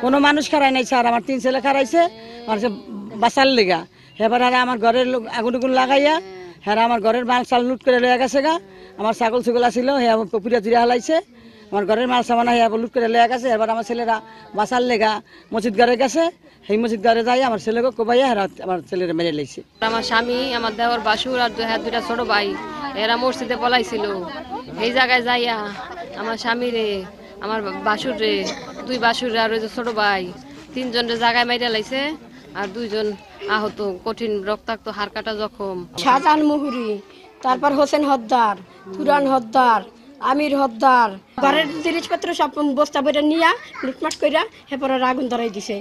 কোনো মানুষ খারাই নাই স্যার, আমার 3 ছেলে খারাইছে আমার বাঁচার লেগা। এবার আমার ঘরের লোক আগুন টুগুন লাগাইয়া হ্যাঁ আমার ঘরের মাল চাল লুট করে লয়ে গেছে গা। আমার ছাগল ছুগল ছিল হ্যাঁ পুকুরে জুড়ে হালাইছে, আমার ঘরের মাল সামান হ্যাঁ লুট করে লয়ে গেছে। এবার আমার ছেলেরা বাঁচার লেগা মসজিদ ঘরে গেছে, সেই মসজিদ ঘরে যাই আমার ছেলেকে কোবাইয়া হ্যাঁ আমার ছেলেরা মেরে লাইছে। আমার স্বামী, আমার দেওয়ার বাসুর আর দুইটা ছোট ভাই এরা মসজিদে পলাইছিল। এই জায়গায় যাইয়া আমার স্বামী রে, আমার বাসুর রে, 2 বাসুর আর ওই যে ছোট ভাই 3 জন জায়গায় মাইরা লাইছে, আর 2 জন আহত, কঠিন রক্তাক্ত হাড় কাটা জখম। শাহজাহান মুহুরি, তারপর হোসেন হদ্দার, তুরান হদ্দার, আমির হদ্দার ঘরের জিনিসপত্র সব বস্তা বইটা নিয়ে লুটমাট কইরা এরপর আগুন ধরাই দিছে।